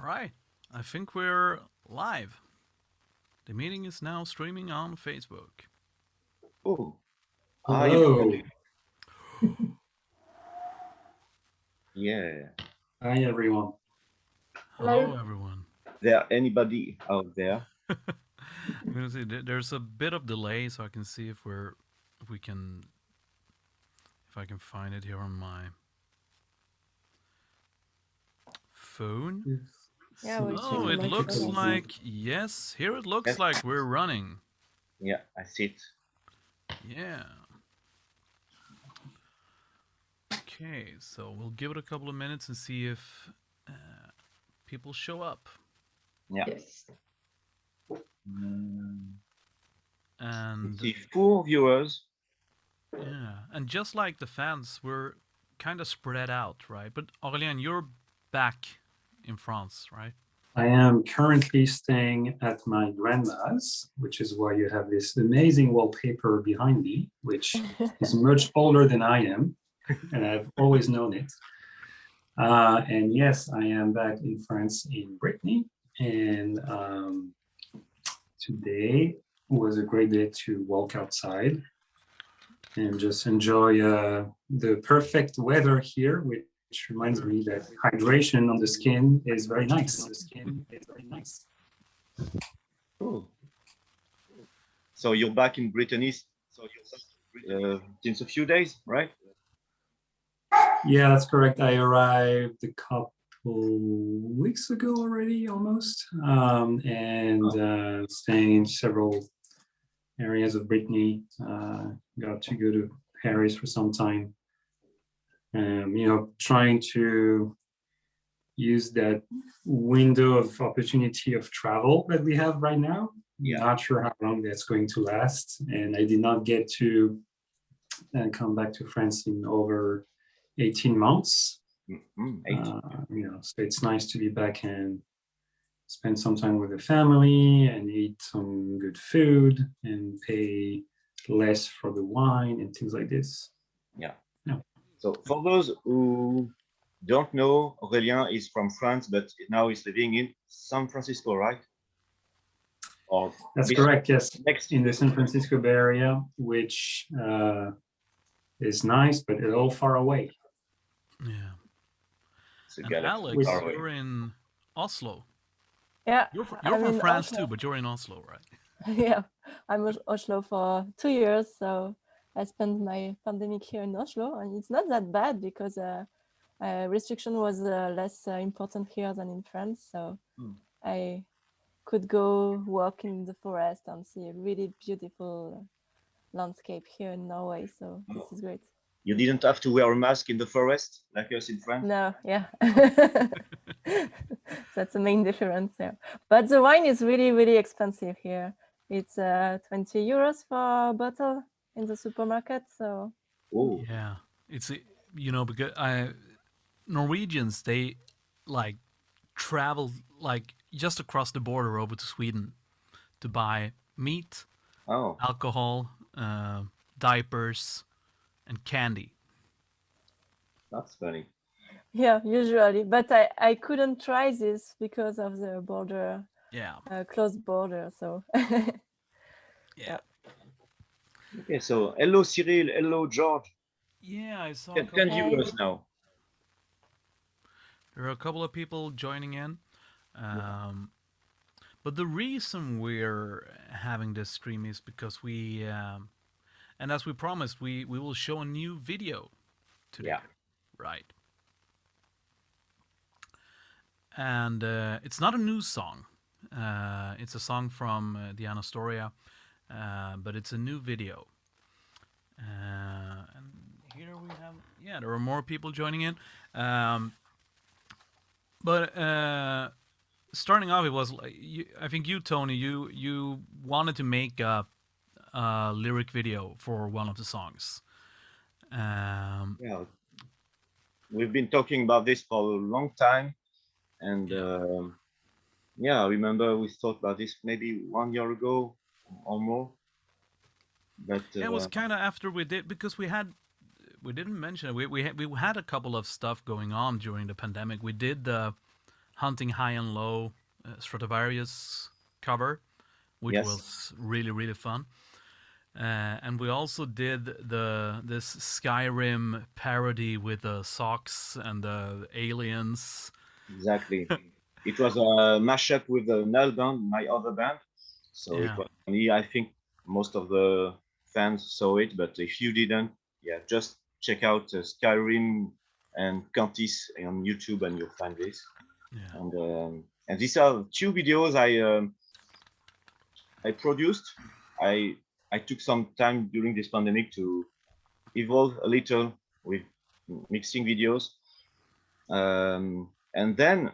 right, I think we're live. The meeting is now streaming on Facebook. Oh, hi Hello. everybody. Yeah. Hi, everyone. Hello, everyone. There anybody out there? I'm gonna see. There's a bit of delay, so I can see if we can, if I can find it here on my phone. Yeah, we'll check Oh, the it looks microphone. like yes. Here it looks Yes. like we're running. Yeah, I see it. Yeah. Okay, so we'll give it a couple of minutes and see if people show up. Yeah. Yes. And See 4 viewers. yeah, and just like the fans, we're kind of spread out, right? But Aurélien, you're back in France, right? I am currently staying at my grandma's, which is why you have this amazing wallpaper behind me, which is much older than I am, and I've always known it. And yes, I am back in France in Brittany, and today was a great day to walk outside and just enjoy the perfect weather here, which reminds me that hydration on the skin is very nice. Oh. So you're back in Brittany since a few days, right? Yeah, that's correct. I arrived a couple weeks ago already, almost, and staying in several areas of Brittany. Got to go to Paris for some time. Trying to use that window of opportunity of travel that we have right now. Yeah. Not sure how long that's going to last, and I did not get to come back to France in over 18 months. So it's nice to be back and spend some time with the family and eat some good food and pay less for the wine and things like this. Yeah. Yeah. So for those who don't know, Aurélien is from France, but now he's living in San Francisco, right? Or That's correct, yes. Next in the San Francisco Bay Area, which is nice, but a little far away. Yeah. So And Alex, you're in Oslo. Yeah. You're from in France Oslo. too, but you're in Oslo, right? Yeah, I'm in Oslo for 2 years, so I spent my pandemic here in Oslo, and it's not that bad because restriction was less important here than in France, so I could go walk in the forest and see a really beautiful landscape here in Norway, so this is great. You didn't have to wear a mask in the forest like us in France? No, yeah. That's the main difference, yeah. But the wine is really, really expensive here. It's 20 euros for a bottle in the supermarket, so... Oh. Yeah, it's because Norwegians, they like travel like just across the border over to Sweden to buy meat, alcohol, diapers, and candy. That's funny. Yeah, usually, but I couldn't try this because of the border. Yeah. Closed border, so. Yeah. Okay, so hello Cyril, hello George. Yeah, I saw. Can you us now? There are a couple of people joining in, but the reason we're having this stream is because we, and as we promised, we will show a new video today. Yeah. Right. And it's not a new song. It's a song from Diana Storia, but it's a new video. And here we have, there are more people joining in. But starting off, it was like I think you, Tony, you wanted to make a lyric video for one of the songs. Yeah, we've been talking about this for a long time, and I remember we thought about this maybe 1 year ago or more. But it was kind of after we did, because we didn't mention it. We had a couple of stuff going on during the pandemic. We did the Hunting High and Low Stratovarius cover, which Yes. was really, really fun. And we also did this Skyrim parody with the socks and the aliens. Exactly. It was a mashup with the Null band, my other band. So it Yeah. was funny. I think most of the fans saw it, but if you didn't, yeah, just check out Skyrim and Qantice on YouTube, and you'll find this. Yeah. And these are two videos I produced. I took some time during this pandemic to evolve a little with mixing videos, and then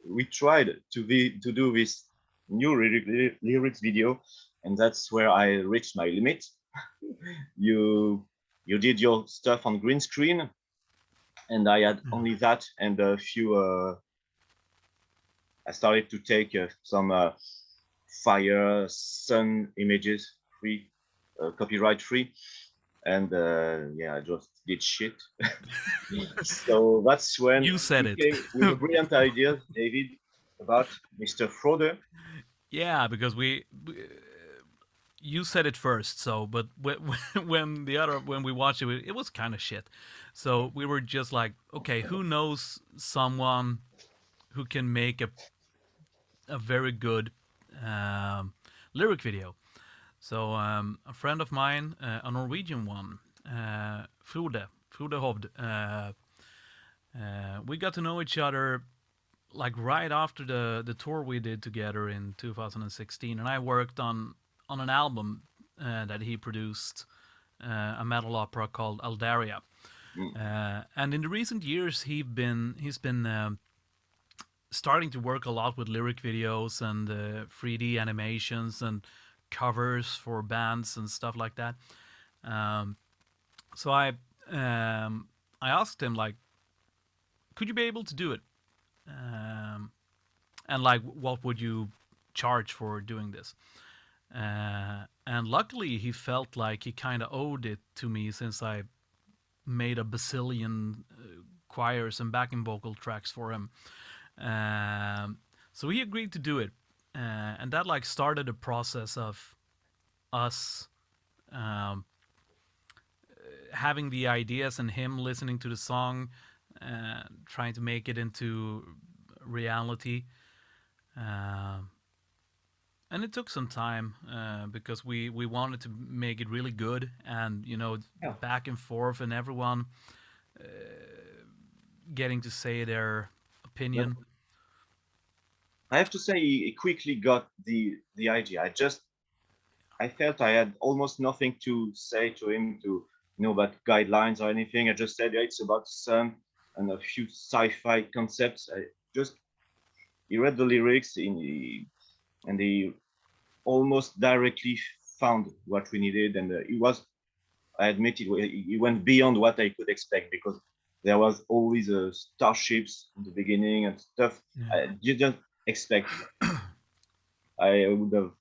we tried to do this new lyrics video, and that's where I reached my limit. You did your stuff on green screen, and I had only that and a few. I started to take some fire, sun images, free, copyright free, and yeah, I just did shit. So that's when You said we it. came with a brilliant idea, David, about Mr. Frode. Yeah, because you said it first. So, but when we watched it, it was kind of shit. So we were just like, okay, who knows someone who can make a very good lyric video? So a friend of mine, a Norwegian one, Frode Hovd. We got to know each other like right after the tour we did together in 2016, and I worked on an album that he produced, a metal opera called Aldaria. And in the recent years, he's been starting to work a lot with lyric videos and 3D animations and covers for bands and stuff like that. So I asked him, like, could you be able to do it? And like, what would you charge for doing this? And luckily, he felt like he kind of owed it to me, since I made a bazillion choirs and backing vocal tracks for him. So he agreed to do it, and that like started a process of us having the ideas and him listening to the song, trying to make it into reality. And it took some time because we wanted to make it really good, and Yeah. back and forth, and everyone getting to say their opinion. But I have to say, he quickly got the idea. I felt I had almost nothing to say to him, to about guidelines or anything. I just said, yeah, it's about the sun and a few sci-fi concepts. He read the lyrics and he almost directly found what we needed, and I admit he went beyond what I could expect, because there was always starships in the beginning and stuff I didn't expect. I would have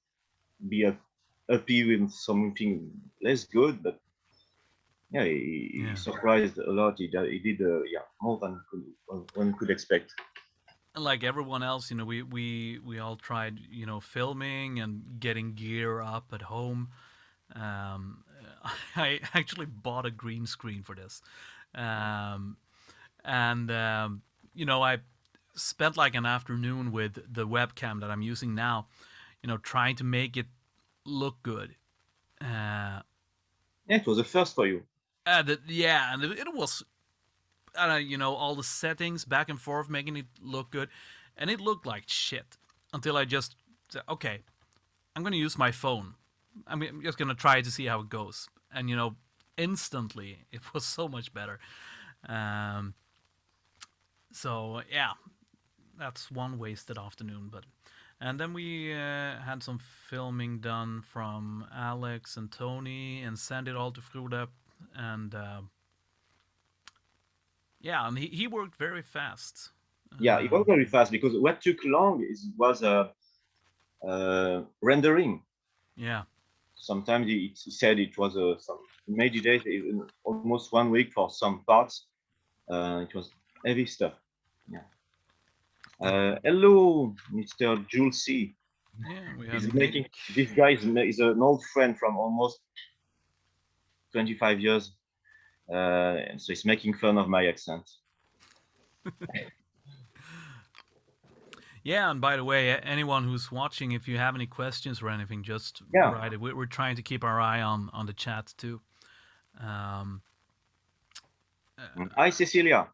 be happy with something less good, but yeah, he surprised a lot. He did yeah, more than one could expect. And like everyone else, we all tried, filming and getting gear up at home. I actually bought a green screen for this, and I spent like an afternoon with the webcam that I'm using now, trying to make it look good. Yeah, it was a first for you. And it was, all the settings back and forth, making it look good, and it looked like shit until I just said, okay, I'm gonna use my phone. I'm just gonna try to see how it goes, and instantly it was so much better. So yeah, that's one wasted afternoon, and then we had some filming done from Alex and Tony, and sent it all to Frode, and yeah, and he worked very fast. Yeah, it was very fast, because what took long was rendering. Yeah. Sometimes he said it was some many days, even almost 1 week for some parts. It was heavy stuff. Yeah. Hello, Mr. Jules C. Yeah, we have He's Nick. making this guy is an old friend from almost 25 years, and so he's making fun of my accent. Yeah, and by the way, anyone who's watching, if you have any questions or anything, just write it. We're trying to keep our eye on the chat too. Hi, Cecilia.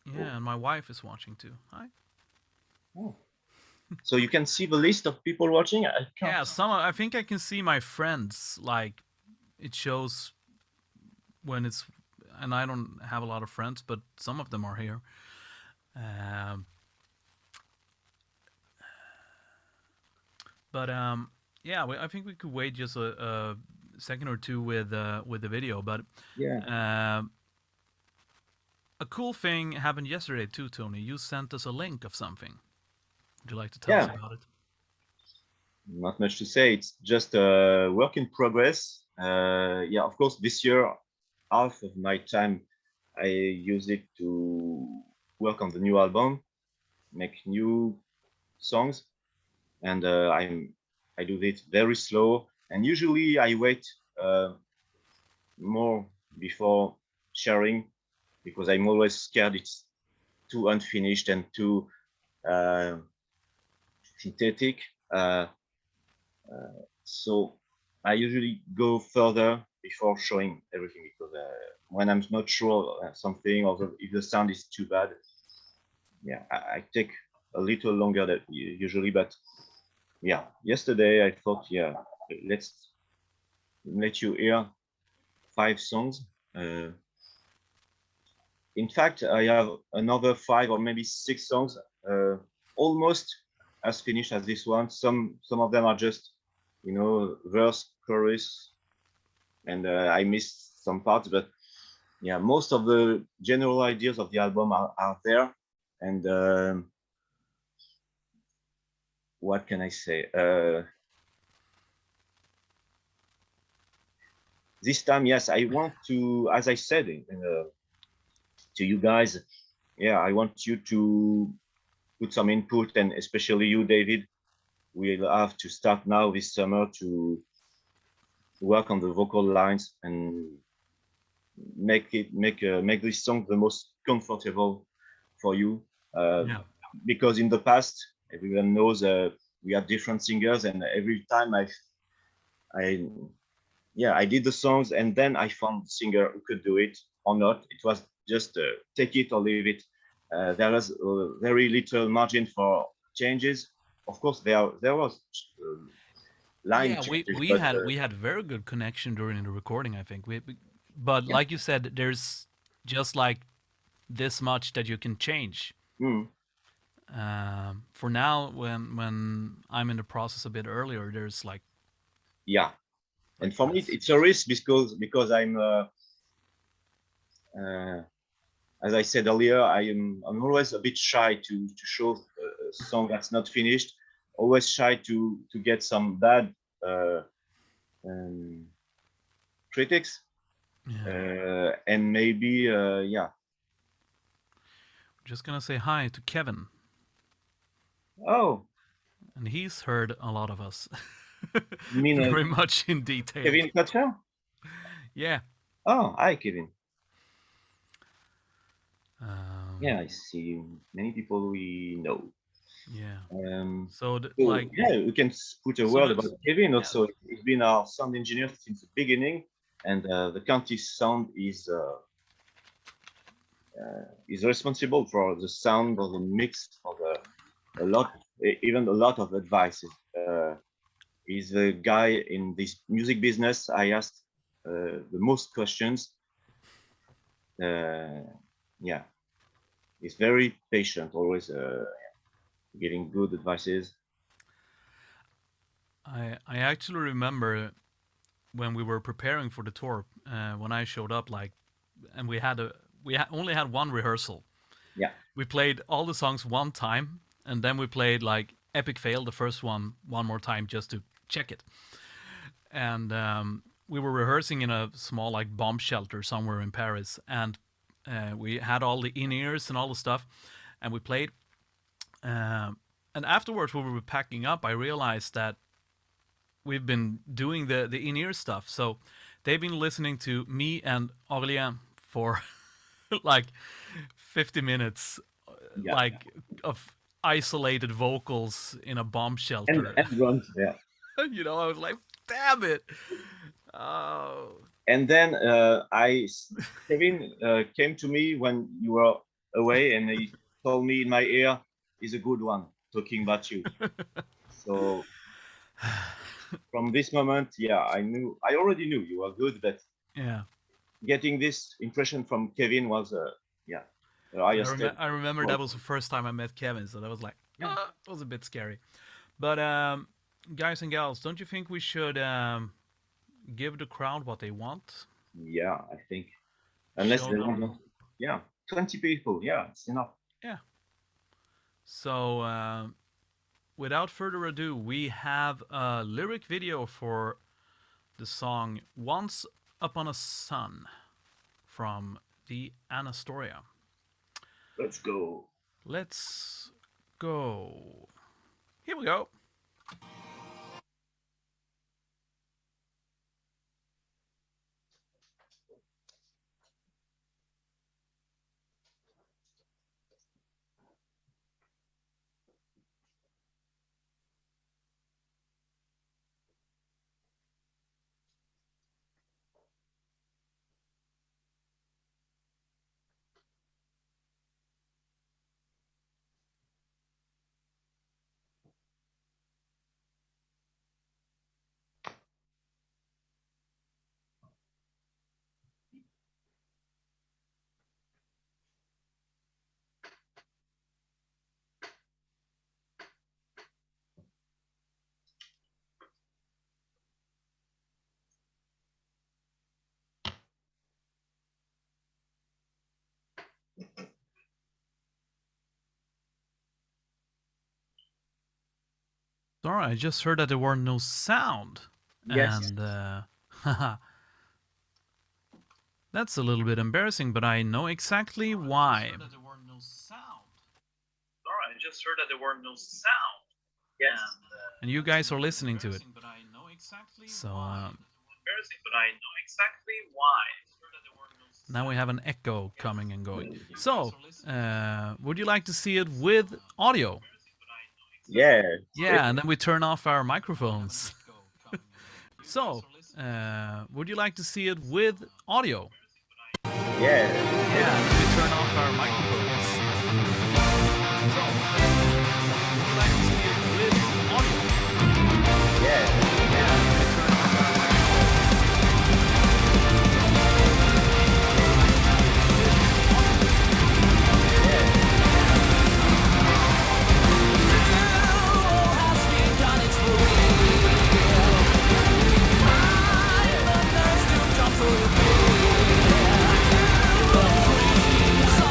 Yeah, and my wife is watching too. Hi. Oh. So you can see the list of people watching. Yeah, I think I can see my friends. Like, it shows when it's, and I don't have a lot of friends, but some of them are here. But yeah, I think we could wait just a second or two with the video. But yeah, a cool thing happened yesterday too, Tony. You sent us a link of something. Would you like to tell us about it? Not much to say. It's just a work in progress. Yeah, of course, this year, half of my time I use it to work on the new album, make new songs, and I do it very slow. And usually I wait more before sharing because I'm always scared it's too unfinished and too synthetic. So I usually go further before showing everything because when I'm not sure something or if the sound is too bad, yeah, I take a little longer than usually. But yeah, yesterday I thought, yeah, let's let you hear 5 songs. In fact, I have another 5 or maybe 6 songs, almost as finished as this one. Some of them are just, verse, chorus, and I missed some parts, but yeah, most of the general ideas of the album are there. And what can I say? This time, yes, I want to, as I said to you guys, yeah, I want you to put some input, and especially you, David. We'll have to start now this summer to work on the vocal lines and make this song the most comfortable for you. Because in the past, everyone knows we had different singers, and every time I did the songs, and then I found a singer who could do it or not. It was just take it or leave it. There was very little margin for changes. Of course, there was line changes. We had very good connection during the recording. I think but like you said, there's just like this much that you can change. For now, when I'm in the process a bit earlier, there's like and for me it's a risk because I'm as I said earlier, I'm always a bit shy to show a song that's not finished. Always shy to get some bad critics, and maybe Just gonna say hi to Kevin. Oh, and he's heard a lot of us. You mean very much in detail. Kevin Kutcher? Yeah. Oh, hi, Kevin. Yeah, I see many people we know. Yeah. So yeah, we can put a word about Kevin also. Yeah. He's been our sound engineer since the beginning, and the Qantice sound is responsible for the sound, for the mix, for even a lot of advices. He's the guy in this music business I asked the most questions. Yeah, he's very patient, always giving good advices. I actually remember when we were preparing for the tour, when I showed up, and we only had one rehearsal. Yeah. We played all the songs one time, and then we played like Epic Fail, the first one more time just to check it. And we were rehearsing in a small like bomb shelter somewhere in Paris, and we had all the in-ears and all the stuff, and we played. And afterwards, when we were packing up, I realized that we've been doing the in-ear stuff. So they've been listening to me and Aurélien for like 50 minutes, like of isolated vocals in a bomb shelter. And runs, yeah. You know, I was like, damn it. Oh. And then Kevin came to me when you were away, and he told me in my ear, "He's a good one, talking about you." So from this moment, yeah, I already knew you were good, but getting this impression from Kevin was, I remember that was the first time I met Kevin, so that was like, it was a bit scary. But guys and gals, don't you think we should give the crowd what they want? Yeah, I think. Unless they want, 20 people, it's enough. Yeah. So without further ado, we have a lyric video for the song Once Upon a Sun from the Anastoria. Let's go. Let's go. Here we go. Sorry, I just heard that there were no sound. Yes. And that's a little bit embarrassing, but I know exactly why. Sorry, I just heard that there were no sound. Yes. And you guys are listening to it. So Embarrassing, but I know exactly why. now we have an echo coming and going. So, would you like to see it with audio? Yeah. Yeah, and then we turn off our microphones. So, would you like to see it with audio? Yeah. Yeah, and then we turn off our microphones. So, would you like to see it with audio? Yeah. Yeah, and then we turn off our microphones. The freeze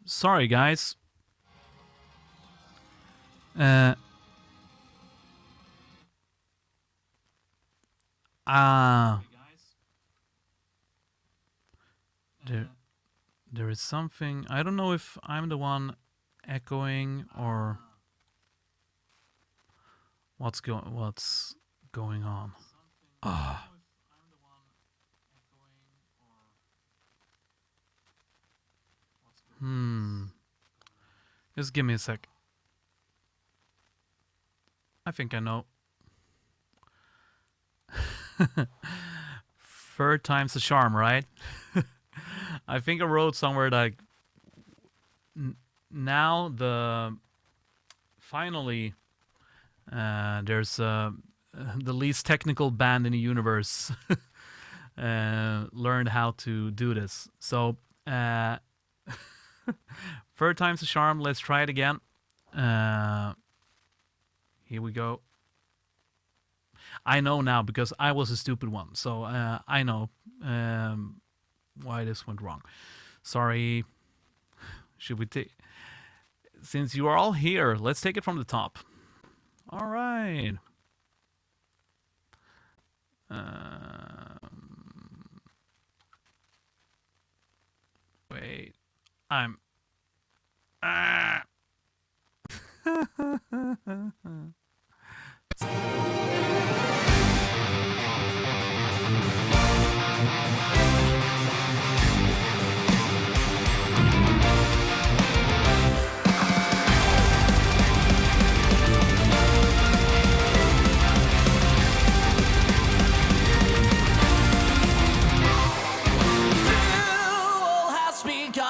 Sorry, guys. There is something. I don't know if I'm the one echoing or what's going on. Ah. Just give me a sec. I think I know. Third time's the charm, right? I think I wrote somewhere like now finally there's the least technical band in the universe learned how to do this. So third time's the charm. Let's try it again. Here we go. I know now because I was a stupid one. So I know why this went wrong. Sorry. Should we take... Since you are all here, let's take it from the top. All right. Wait. I'm...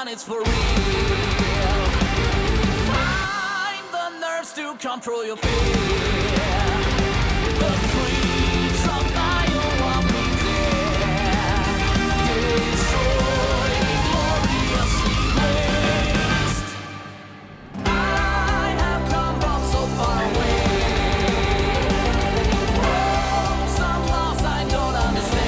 It's for real. Find the nerves to control your fear. The streets of Nile will be clear. Destroyed, gloriously waste. I have come from so far away. Broke some laws I don't understand.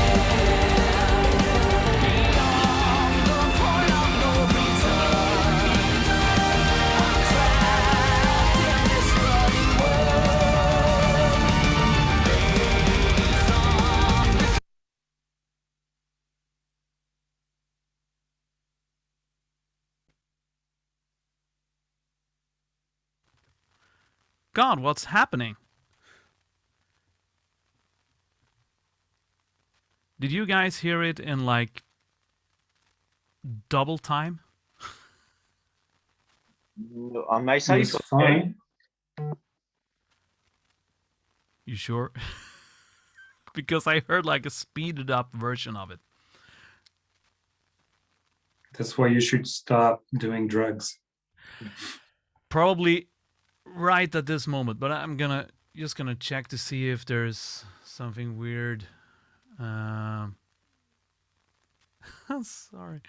God, what's happening? Did you guys hear it in like double time? On my side, it's fine. You sure? Because I heard like a speeded up version of it. That's why you should stop doing drugs. Probably right at this moment, but I'm just gonna check to see if there's something weird. Sorry,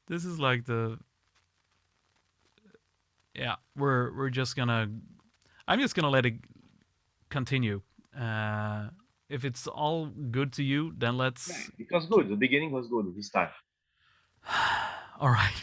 this is like we're just gonna. I'm just gonna let it continue. If it's all good to you, then let's. Yeah, it was good. The beginning was good this time. All right.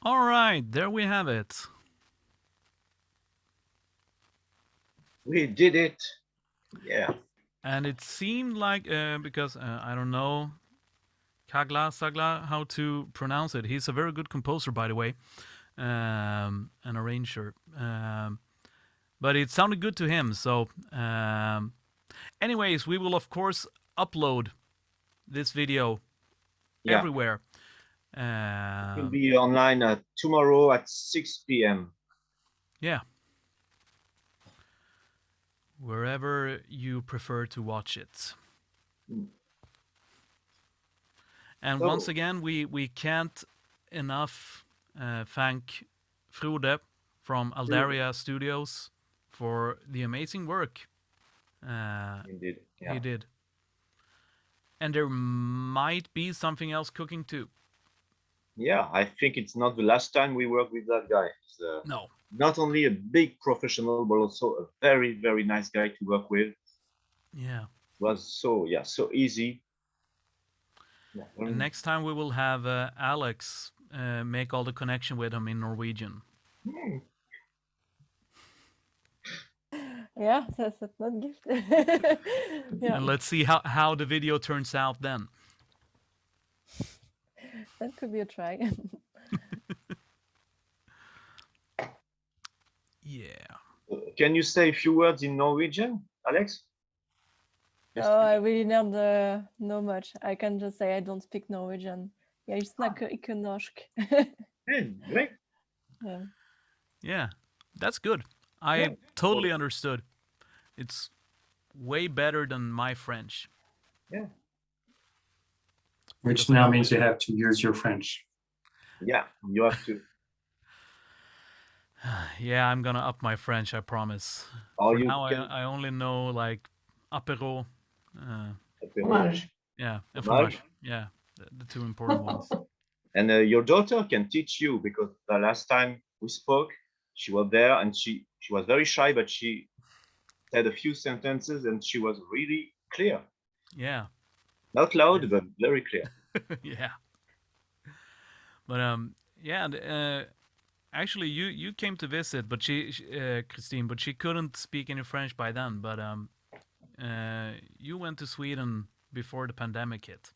All right, there we have it. We did it. Yeah. And it seemed like, because I don't know Sagla, how to pronounce it. He's a very good composer, by the way, an arranger. But it sounded good to him. So, anyways, we will, of course, upload this video everywhere. It will be online tomorrow at 6 p.m. Yeah. Wherever you prefer to watch it. And once again, we can't enough thank Frode from Aldaria Studios for the amazing work Indeed. Yeah. he did. And there might be something else cooking too. Yeah, I think it's not the last time we work with that guy. He's, no. Not only a big professional, but also a very, very nice guy to work with. Yeah. It was so easy. Yeah. And next time we will have Alex make all the connection with him in Norwegian. Yeah, that's not gift. Yeah. And let's see how the video turns out then. That could be a try. Yeah. Can you say a few words in Norwegian, Alex? Oh, I really don't know much. I can just say I don't speak Norwegian. Jeg snakker ikke norsk. Great. Yeah. Yeah, that's good. I totally understood. It's way better than my French. Yeah. Which now means you have to use your French. Yeah, you have to. Yeah, I'm gonna up my French, I promise. Oh, For now, I only know like apéro. Fromage. Yeah, and fromage. Yeah, the two important ones. And your daughter can teach you, because the last time we spoke, she was there and she was very shy, but she said a few sentences and she was really clear. Yeah. Not loud, but very clear. Yeah. But yeah. Actually, you came to visit, but Christine, but she couldn't speak any French by then. But you went to Sweden before the pandemic hit.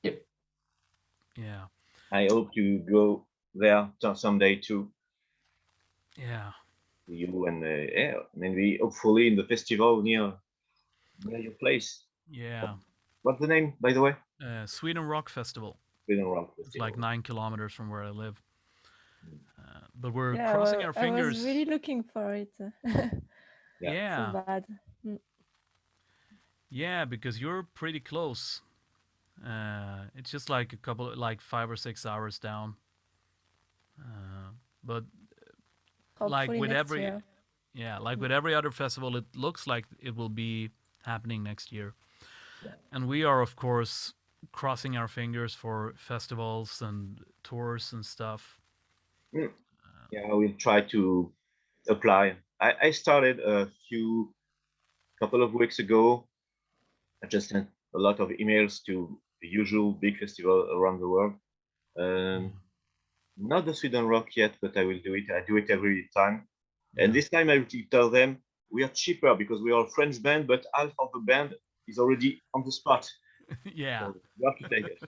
Yep. Yeah. I hope to go there someday too. Yeah. You and maybe hopefully in the festival near your place. Yeah. What's the name, by the way? Sweden Rock Festival. Sweden Rock Festival. It's like 9 kilometers from where I live. But we're crossing our fingers. I was really looking for it. Yeah. So bad. Yeah, because you're pretty close. It's just like 5 or 6 hours down. But hopefully like with every year. Yeah, like with every other festival, it looks like it will be happening next year. Yeah. And we are, of course, crossing our fingers for festivals and tours and stuff. Yeah, we'll try to apply. I started a couple of weeks ago. I just sent a lot of emails to the usual big festival around the world. Not the Sweden Rock yet, but I will do it. I do it every time. Yeah. And this time I will tell them we are cheaper because we are a French band, but half of the band is already on the spot. Yeah. So you have to take it.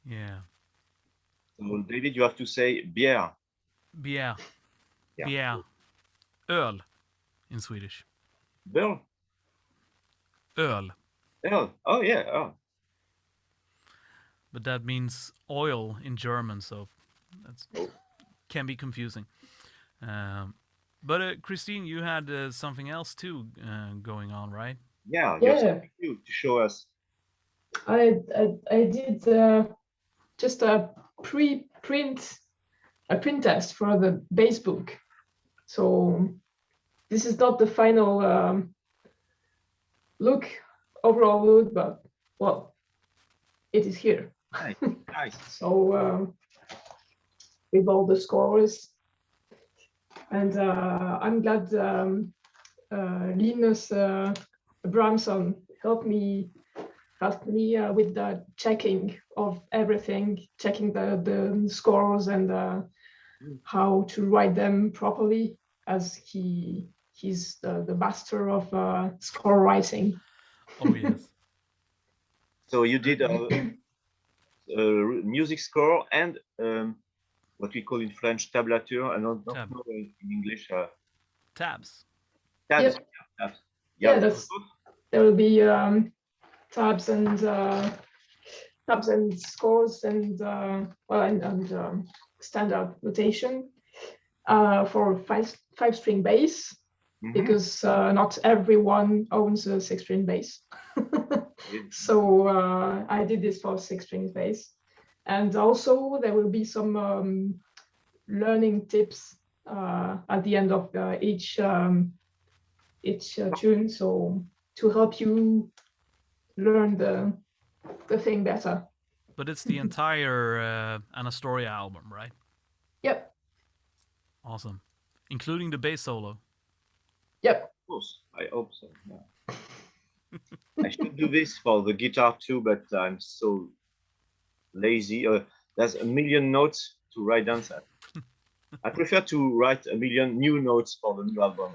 Yeah. So David, you have to say bière. Bière. Yeah. Bière. Öl in Swedish. Öl. Öl. Öl. Oh yeah. Oh. But that means oil in German, so that's can be confusing. But Christine, you had something else too going on, right? Yeah, you have something new to show us. I did just a print test for the base book. So this is not the final overall look, but well, it is here. Nice. So with all the scores, and I'm glad Linus Bramson helped me helped me with the checking of everything, checking the scores and how to write them properly, as he's the master of score writing. Oh yes. So you did a music score and what we call in French tablature, and not Tab. know in English. Tabs. Tabs. Yep. Tabs. Yeah, there will be tabs and scores and standard notation for five string bass, because not everyone owns a 6-string bass. So I did this for 6-string bass, and also there will be some learning tips at the end of each tune, so to help you learn the thing better. But it's the entire Anastoria album, right? Yep. Awesome. Including the bass solo. Yep. Of course, I hope so. Yeah. I should do this for the guitar too, but I'm so lazy. There's a million notes to write down. I prefer to write a million new notes for the new album.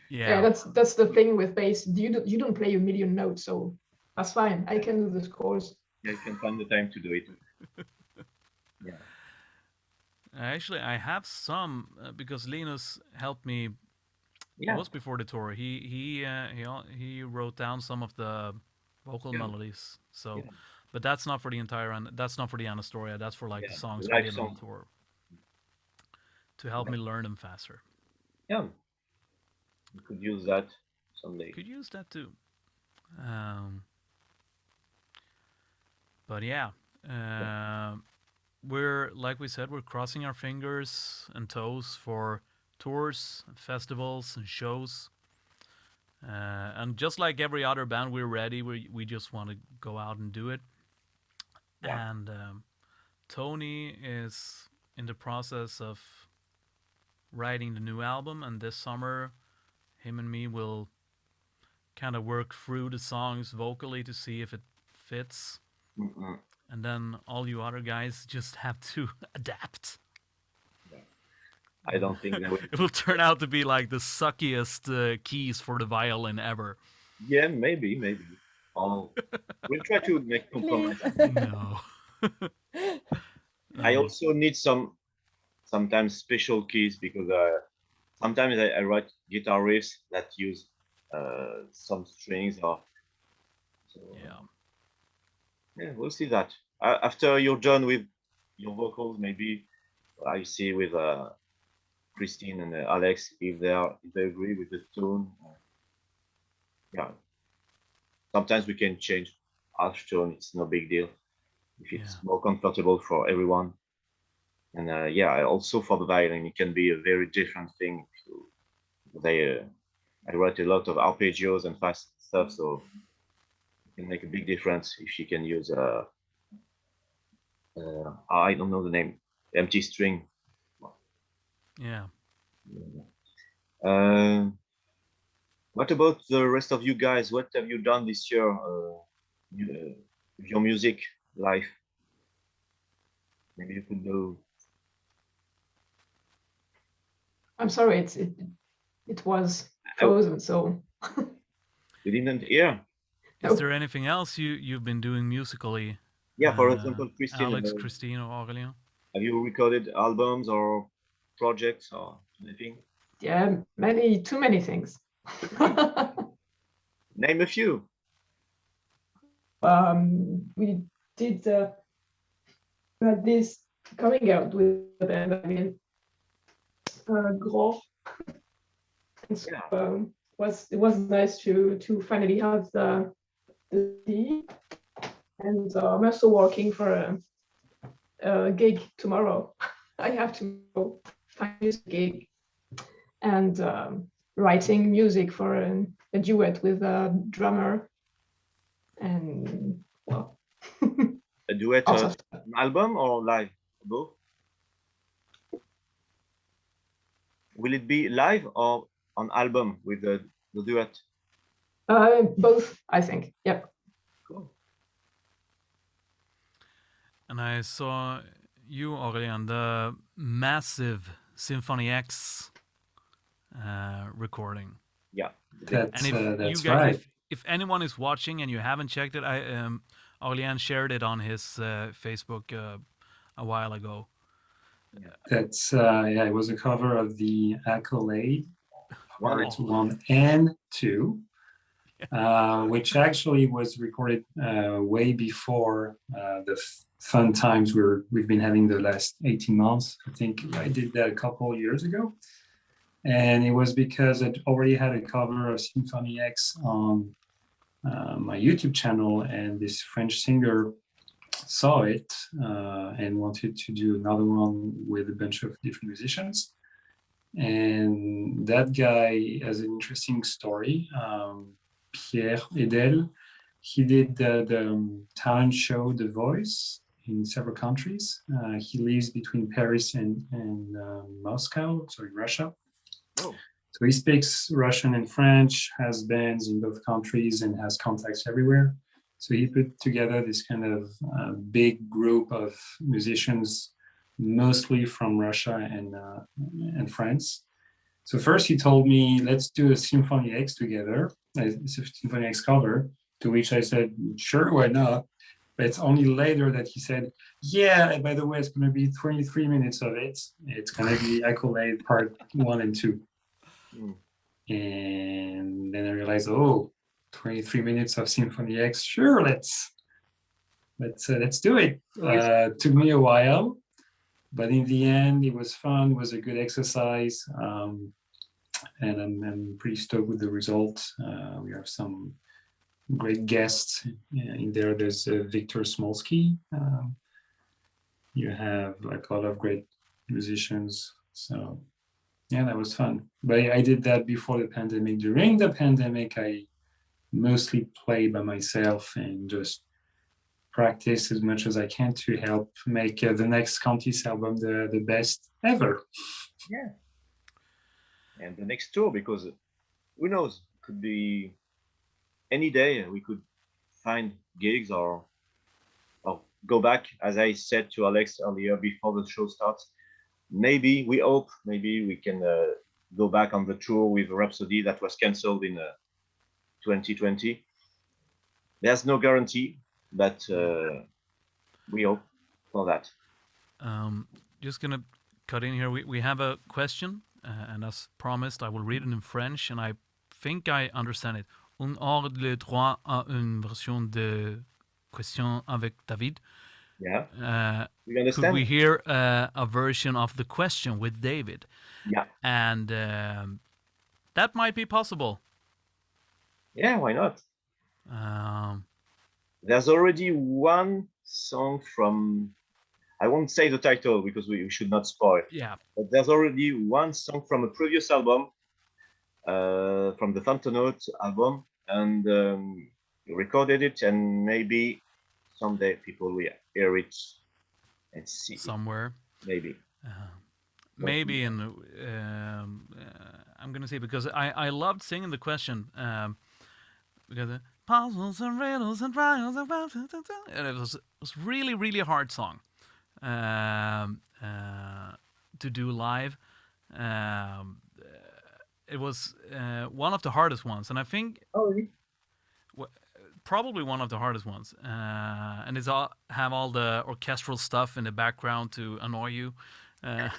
Yeah, that's the thing with bass. You don't play a million notes, so that's fine. I can do the scores. Yeah, you can find the time to do it. Yeah. Actually, I have some because Linus helped me. Yeah. It was before the tour. He wrote down some of the vocal melodies. So, but that's not for the entire. That's not for the Anastoria. That's for like the songs we did on the tour. To help me learn them faster. Yeah. You could use that someday. Could use that too. But yeah, we're like we said, we're crossing our fingers and toes for tours, festivals, and shows. And just like every other band, we're ready. We just want to go out and do it. Yeah. And Tony is in the process of writing the new album, and this summer, him and me will kind of work through the songs vocally to see if it fits. And then all you other guys just have to adapt. Yeah. I don't think that it will turn out to be like the suckiest keys for the violin ever. Yeah, maybe. We'll try to make compromises. No. I also need sometimes special keys, because sometimes I write guitar riffs that use some strings or so. Yeah, we'll see that. After you're done with your vocals, maybe I see with Christine and Alex if they agree with the tone. Yeah. Sometimes we can change half tone. It's no big deal if it's more comfortable for everyone. And also for the violin, it can be a very different thing. I write a lot of arpeggios and fast stuff, so it can make a big difference if you can use I don't know the name, empty string. Yeah. What about the rest of you guys? What have you done this year with your music life? Maybe you could do. I'm sorry, it was frozen, so. You didn't hear? Is there anything else you've been doing musically? Yeah, for example, Christine. Alex, Christine, or Aurélien. Have you recorded albums or projects or anything? Yeah, too many things. Name a few. We did had this coming out with the band. I mean, Gros. So, it was nice to finally have the CD, and I'm also working for a gig tomorrow. I have to go find this gig, and writing music for a duet with a drummer, and well. A duet, an album or live? Both? Will it be live or on album with the duet? Both, I think. Yep. Cool. And I saw you, Aurélien, the massive Symphony X recording. Yeah. That's, and if that's you guys, right. if anyone is watching and you haven't checked it, Aurélien shared it on his Facebook a while ago. That's yeah, it was a cover of the Accolade One. Part 1 and 2, which actually was recorded way before the fun times we've been having the last 18 months. I think I did that a couple of years ago. And it was because I already had a cover of Symphony X on my YouTube channel, and this French singer saw it and wanted to do another one with a bunch of different musicians. And that guy has an interesting story. Pierre Edel, he did the talent show The Voice in several countries. He lives between Paris and Moscow, so in Russia. Oh. So he speaks Russian and French, has bands in both countries, and has contacts everywhere. So he put together this kind of big group of musicians, mostly from Russia and France. So first he told me, let's do a Symphony X together, a Symphony X cover, to which I said, sure, why not? But it's only later that he said, yeah, by the way, it's going to be 23 minutes of it. It's going to be Accolade Part 1 and 2. Mm. And then I realized, oh, 23 minutes of Symphony X, sure, let's do it. Took me a while, but in the end, it was fun. It was a good exercise, and I'm pretty stoked with the result. We have some great guests in there. There's Victor Smolsky. You have like a lot of great musicians. So yeah, that was fun. But I did that before the pandemic. During the pandemic, I mostly play by myself and just practice as much as I can to help make the next Qantice album the best ever. Yeah. And the next tour, because who knows, could be any day we could find gigs or go back, as I said to Alex earlier before the show starts. Maybe we hope we can go back on the tour with Rhapsody that was cancelled in 2020. There's no guarantee, but we hope for that. Just gonna cut in here. We have a question, and as promised, I will read it in French, and I think I understand it. On a le droit à une version de question avec David. Yeah. We understand. Could we hear a version of the question with David? Yeah. And that might be possible. Yeah, why not? There's already one song from, I won't say the title because we should not spoil. Yeah. But there's already one song from a previous album, from the Fantonaut album, and we recorded it, and maybe someday people will hear it and see somewhere. Maybe. Maybe, and I'm gonna say, because I loved singing the question, because puzzles and riddles and trials and it was really, really hard song to do live. It was one of the hardest ones, and I think probably one of the hardest ones. And it's all have all the orchestral stuff in the background to annoy you when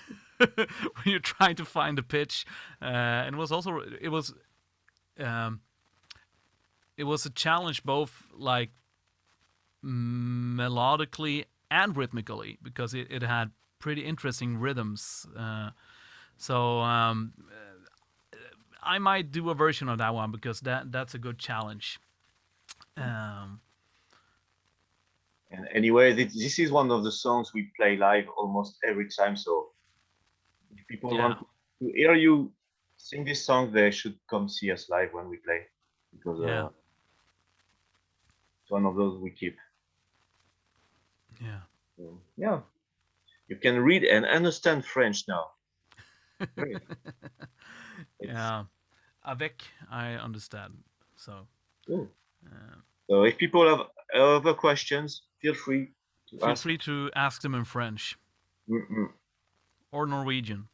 you're trying to find the pitch. And it was also it was a challenge, both like melodically and rhythmically, because it had pretty interesting rhythms. So I might do a version of that one, because that's a good challenge. And anyway, this is one of the songs we play live almost every time. So if people want to hear you sing this song, they should come see us live when we play, because it's one of those we keep. Yeah. So, yeah. You can read and understand French now. Yeah. Avec, I understand. So Cool. So if people have other questions, feel free to ask them in French or Norwegian.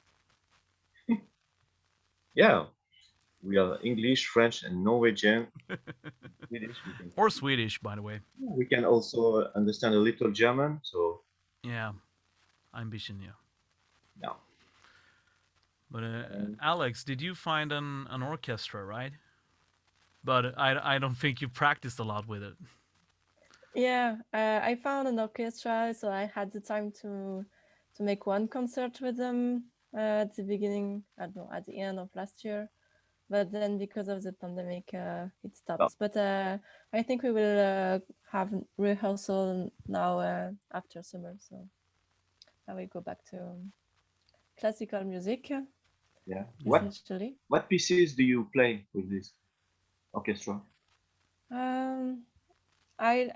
Yeah, we are English, French, and Norwegian. Swedish, or Swedish, by the way. We can also understand a little German. So yeah, ein bisschen, yeah. No. But Alex, did you find an orchestra, right? But I don't think you practiced a lot with it. Yeah, I found an orchestra, so I had the time to make one concert with them at the beginning, I don't know, at the end of last year. But then because of the pandemic, it stopped. Oh. But I think we will have rehearsal now after summer. So I will go back to classical music. Yeah. Essentially. What pieces do you play with this orchestra? I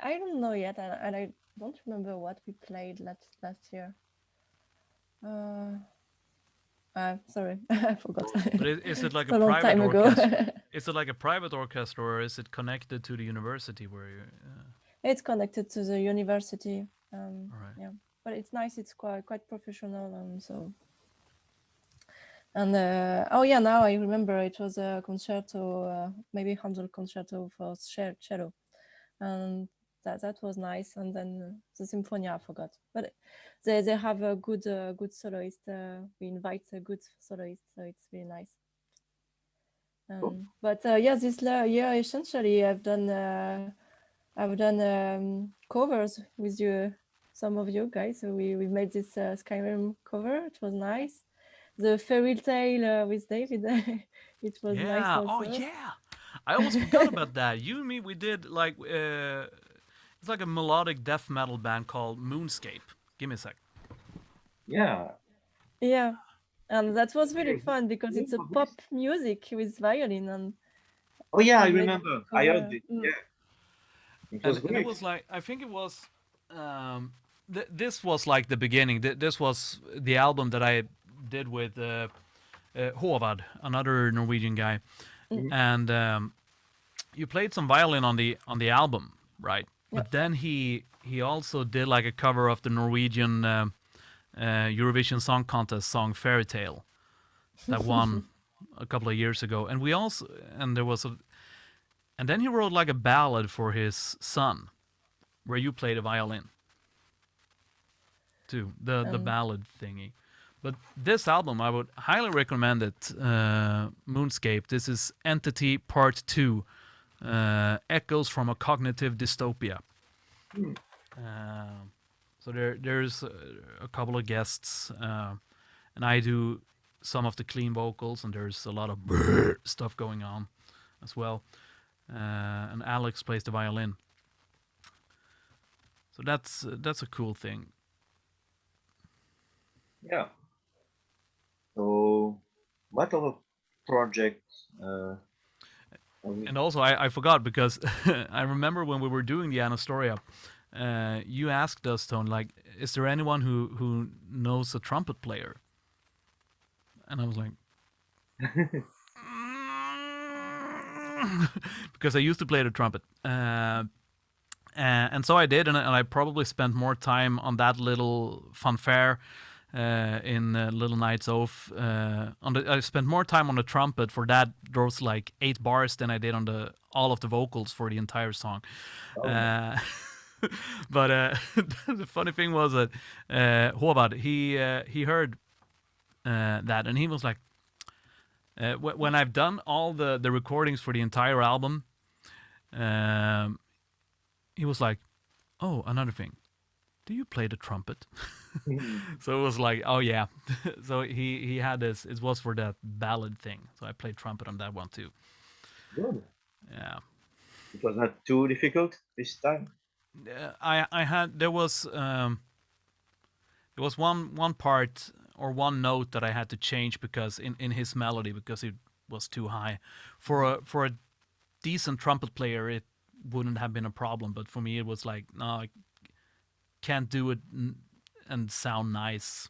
don't know yet, and I don't remember what we played last year. Sorry, I forgot. But is it like a long time ago? Is it like a private orchestra, or is it connected to the university where you? It's connected to the university. Right. Yeah, but it's nice. It's quite professional, and so. And oh yeah, now I remember it was a concerto, maybe Handel concerto for cello, and that was nice. And then the Symphonia, I forgot, but they have a good soloist. We invite a good soloist, so it's really nice. But yeah, this year essentially I've done covers with you, some of you guys. So we made this Skyrim cover. It was nice. The fairy tale with David, it was nice also. Oh yeah, I almost forgot about that. You and me, we did like it's like a melodic death metal band called Moonscape. Give me a sec. Yeah, and that was really fun because it's a pop music with violin and. Oh yeah, I remember. I heard it. Yeah. It was great. And it was like, I think it was this was like the beginning. This was the album that I did with Håvard, another Norwegian guy, and you played some violin on the album, right? Yep. But then he also did like a cover of the Norwegian Eurovision Song Contest song "Fairy Tale" that won a couple of years ago, and and then he wrote like a ballad for his son, where you played a violin too, the ballad thingy. But this album, I would highly recommend it. Moonscape. This is Entity Part 2, Echoes from a Cognitive Dystopia. So there's a couple of guests, and I do some of the clean vocals, and there's a lot of stuff going on as well. And Alex plays the violin. So that's a cool thing. Yeah. So, what other projects? And also, I forgot because I remember when we were doing the Anastoria, you asked us, Tone, like, is there anyone who knows a trumpet player? And I was like, because I used to play the trumpet. And so I did, and I probably spent more time on that little fanfare in Little Nights Oath. I spent more time on the trumpet for those like 8 bars than I did on all of the vocals for the entire song. Oh. But the funny thing was that Håvard, he heard that, and he was like, when I've done all the recordings for the entire album, he was like, oh, another thing, do you play the trumpet? So it was like, oh yeah. So he had this, it was for that ballad thing, so I played trumpet on that one too. Good. Yeah. It was not too difficult this time? There was one part or one note that I had to change because in his melody, because it was too high. For a decent trumpet player, it wouldn't have been a problem, but for me it was like, no, I can't do it and sound nice.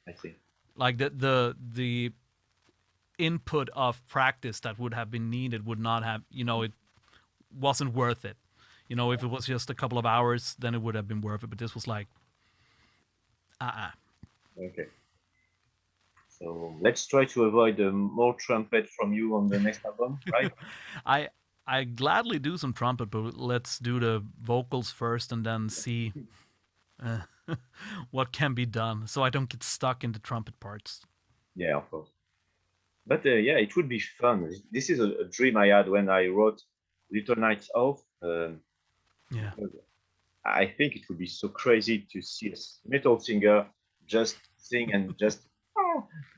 I see. Like the input of practice that would have been needed would not have, it wasn't worth it. You know, if it was just a couple of hours, then it would have been worth it. But this was like, Okay. So let's try to avoid more trumpet from you on the next album, right? I gladly do some trumpet, but let's do the vocals first and then see what can be done, so I don't get stuck in the trumpet parts. Yeah, of course. But yeah, it would be fun. This is a dream I had when I wrote Little Nights Off. Yeah. I think it would be so crazy to see a metal singer just sing and just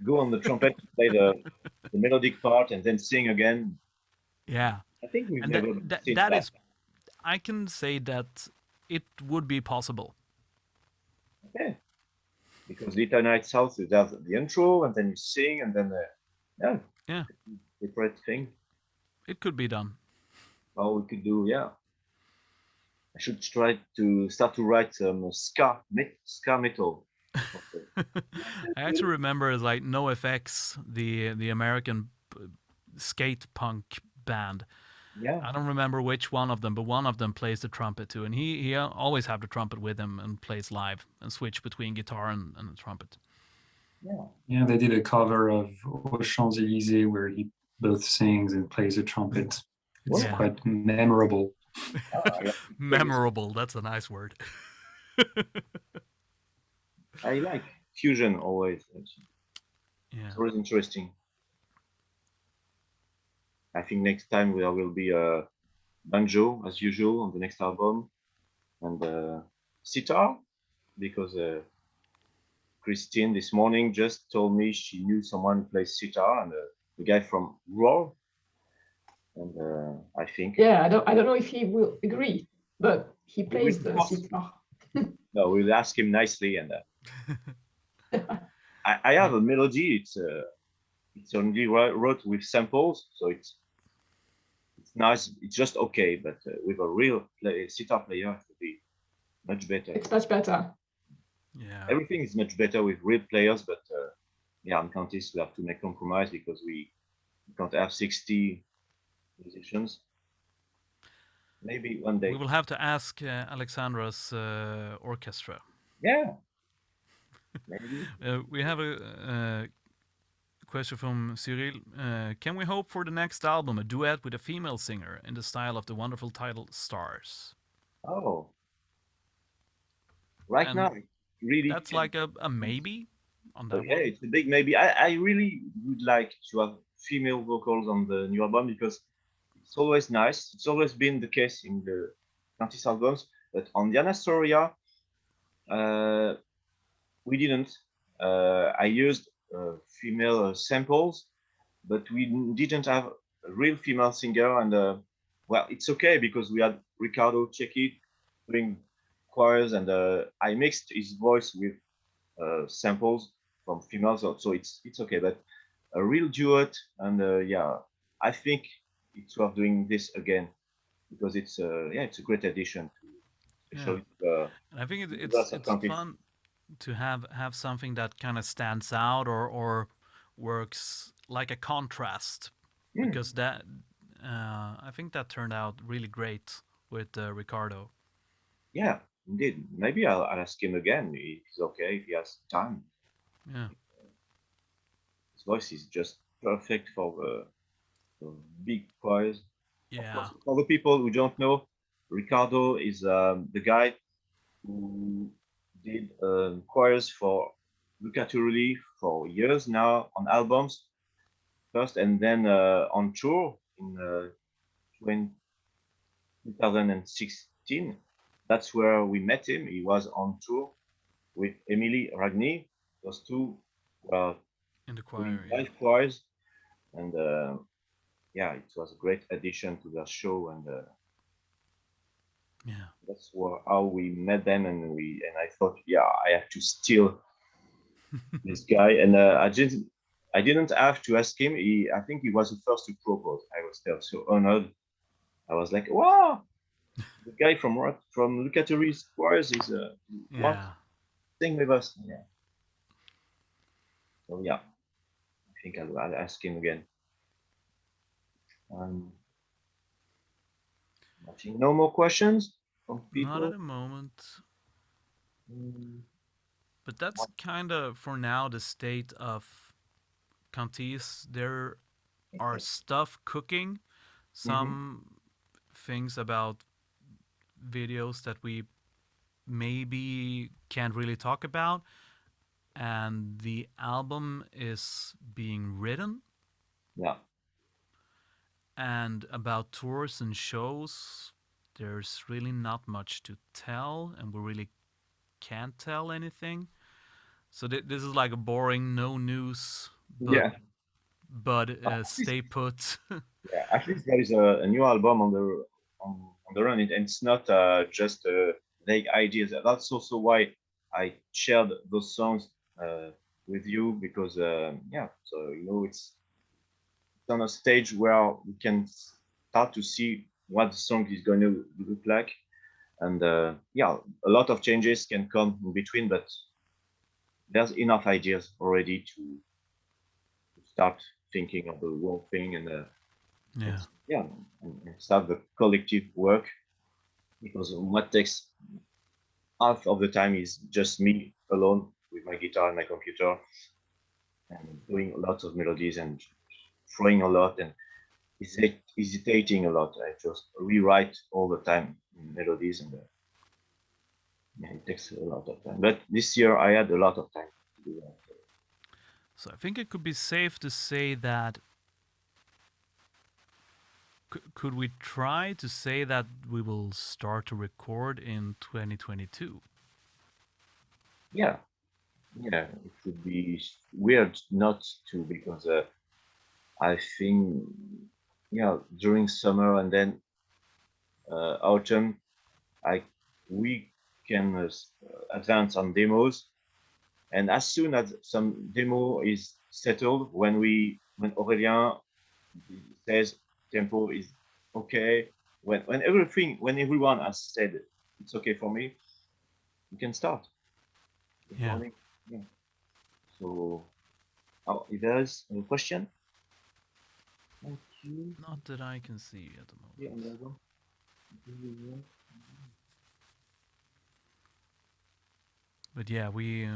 go on the trumpet to play the melodic part and then sing again. Yeah. I think we've And never seen that that. is, I can say that it would be possible. Okay. Because Little Nights South, you have the intro and then you sing and then Yeah. separate thing. It could be done. Or we could do, yeah. I should try to start to write some ska metal. I actually remember like NoFX, the American skate punk band. Yeah. I don't remember which one of them, but one of them plays the trumpet too, and he always have the trumpet with him and plays live and switch between guitar and the trumpet. Yeah, they did a cover of Aux Champs-Élysées where he both sings and plays the trumpet. It's quite memorable. Memorable, that's a nice word. I like fusion always. Yeah. It's always interesting. I think next time there will be a banjo as usual on the next album, and sitar, because Christine this morning just told me she knew someone who plays sitar, and the guy from Roar. And I think I don't know if he will agree, but he plays the sitar. No, we'll ask him nicely, and I have a melody. It's only wrote with samples, so it's nice. It's just okay, but with a real sitar player, it would be much better. It's much better. Yeah. Everything is much better with real players, but yeah, on Qantice we have to make compromise because we can't have 60 musicians. Maybe one day. We will have to ask Alexandra's orchestra. Yeah. Maybe. We have a question from Cyril. Can we hope for the next album a duet with a female singer in the style of the wonderful title Stars? Oh. Right now, really. That's like a maybe on that one. Yeah, it's a big maybe. I really would like to have female vocals on the new album because it's always nice. It's always been the case in the Qantice albums, but on the Anastoria, we didn't. I used female samples, but we didn't have a real female singer. And well, it's okay because we had Ricardo Cecchi doing choirs, and I mixed his voice with samples from females, so it's okay. But a real duet, and yeah, I think it's worth doing this again because it's it's a great addition to show. And I think it's fun to have something that kind of stands out or works like a contrast, because that I think that turned out really great with Ricardo. Yeah, indeed. Maybe I'll ask him again if he's okay, if he has time. Yeah. His voice is just perfect for the big choirs. Yeah. Course, for the people who don't know, Ricardo is the guy who did choirs for Luca Turilli for years now on albums first, and then on tour in 2016. That's where we met him. He was on tour with Emily Ragni. Those two were in the choir, live choirs, and yeah, it was a great addition to their show, and yeah, that's how we met them, and I thought, yeah, I have to steal this guy, and I didn't have to ask him. I think he was the first to propose. I was so honored. I was like, wow, the guy from Luca Turilli's choirs is what sing with us. Yeah. So yeah, I think I'll ask him again. I think no more questions from people. Not at the moment. But that's kind of, for now, the state of Qantice. There are stuff cooking, some things about videos that we maybe can't really talk about, and the album is being written. Yeah. And about tours and shows, there's really not much to tell, and we really can't tell anything. So this is like a boring, no news, but stay put. Yeah, at least there is a new album on the run, and it's not just vague ideas. That's also why I shared those songs with you, because so it's on a stage where we can start to see what the song is going to look like, and a lot of changes can come in between, but there's enough ideas already to start thinking of the whole thing and and start the collective work, because what takes half of the time is just me alone with my guitar and my computer and doing lots of melodies and throwing a lot and hesitating a lot. I just rewrite all the time melodies, and it takes a lot of time. But this year I had a lot of time to do that. So I think it could be safe to say that could we try to say that we will start to record in 2022? Yeah, it would be weird not to, because I think during summer and then autumn, we can advance on demos, and as soon as some demo is settled, when Aurélien says tempo is okay, when everyone has said it's okay for me, we can start. Yeah. So, if there's a question. Thank you. Not that I can see at the moment. But yeah, we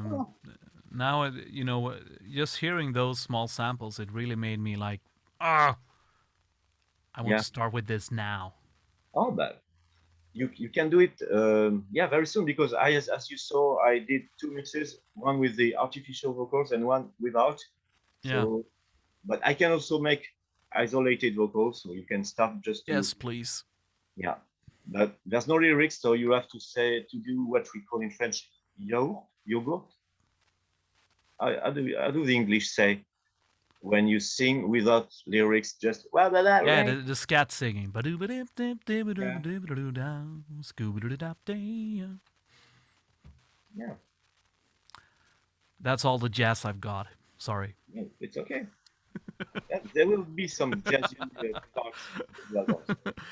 now just hearing those small samples, it really made me like, I want to start with this now. Oh, but you can do it very soon, because as you saw, I did 2 mixes, one with the artificial vocals and one without. So, but I can also make isolated vocals, so you can start just to, yes, please. Yeah, but there's no lyrics, so you have to do what we call in French yoga. How do the English say when you sing without lyrics, just the scat singing. Yeah. That's all the jazz I've got. Sorry. Yeah, it's okay. There will be some jazzy parts.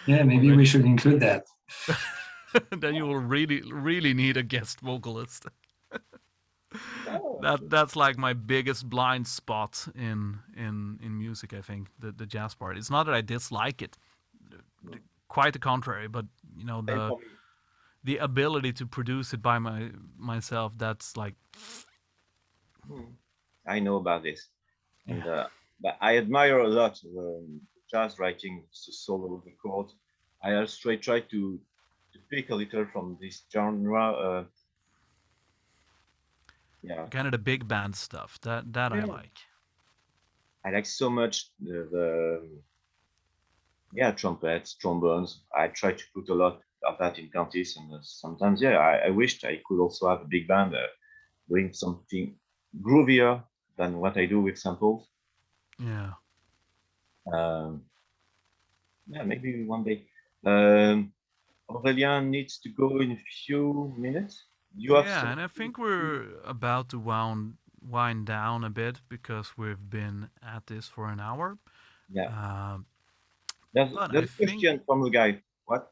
Yeah, maybe we should include that. Then you will really need a guest vocalist. That's like my biggest blind spot in music, I think, the jazz part. It's not that I dislike it, quite the contrary, but the ability to produce it by myself, that's like, I know about this, and but I admire a lot jazz writing, solo record. I also try to pick a little from this genre. Kind of the big band stuff that I like. I like so much the trumpets, trombones. I try to put a lot of that in Qantice, and sometimes I wished I could also have a big band doing something groovier than what I do with samples. Yeah. Maybe one day. Aurélien needs to go in a few minutes. And I think we're about to wind down a bit, because we've been at this for an hour. Yeah. There's a question from the guy. What?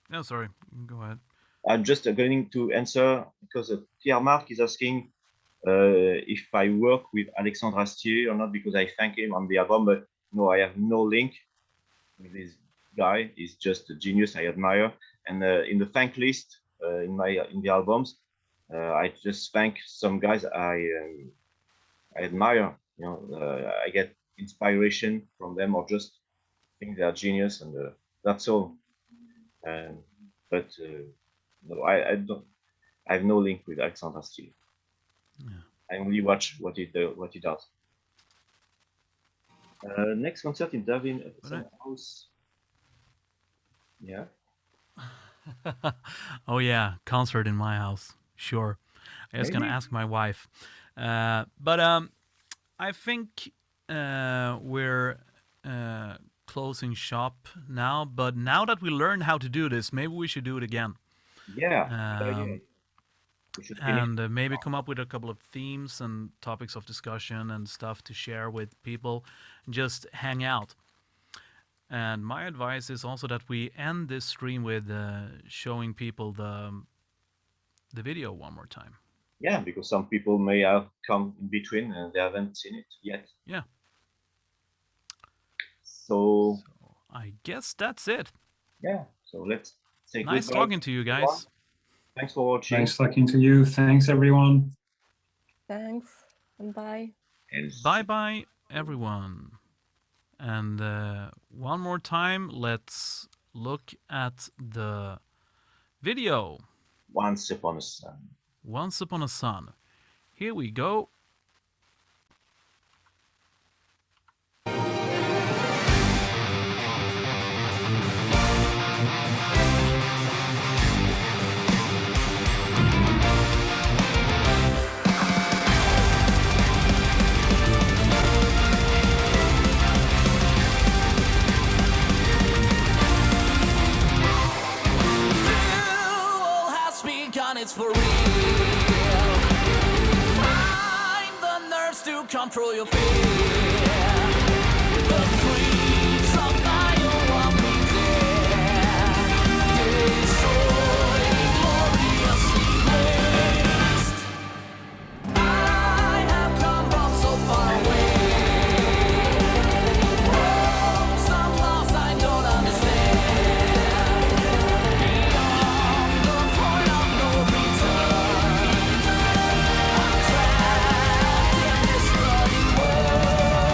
No, sorry. Go ahead. I'm just going to answer, because Pierre-Marc is asking if I work with Alexandre Astier or not, because I thank him on the album, but no, I have no link with his guy. He's just a genius. I admire. And in the thank list in the albums, I just thank some guys I admire. You know, I get inspiration from them, or just think they are genius, and that's all. But no, I don't. I have no link with Alexandre Astier. Yeah. I only watch what he does. Next concert in Dublin at some house. Yeah. Oh yeah, concert in my house. Sure. I was gonna Maybe. ask my wife, but I think we're closing shop now. But now that we learned how to do this, maybe we should do it again. Yeah. We should finish. And maybe come up with a couple of themes and topics of discussion and stuff to share with people. Just hang out. And my advice is also that we end this stream with showing people the video one more time. Yeah, because some people may have come in between and they haven't seen it yet. Yeah. So I guess that's it. Yeah. So let's say nice goodbye. Talking to you guys. Thanks for watching. Nice talking to you. Thanks, everyone. Thanks and bye. And Bye, everyone. And one more time, let's look at the video. Once Upon a Sun. Once Upon a Sun. Here we go. It's for real. Find the nerves to control your fear. The streets of Nile won't be clear. Destroying gloriously waste. I have come from so far away. Broke some laws I don't understand. Beyond the point of no return, I'm trapped in this bloody world.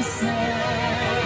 say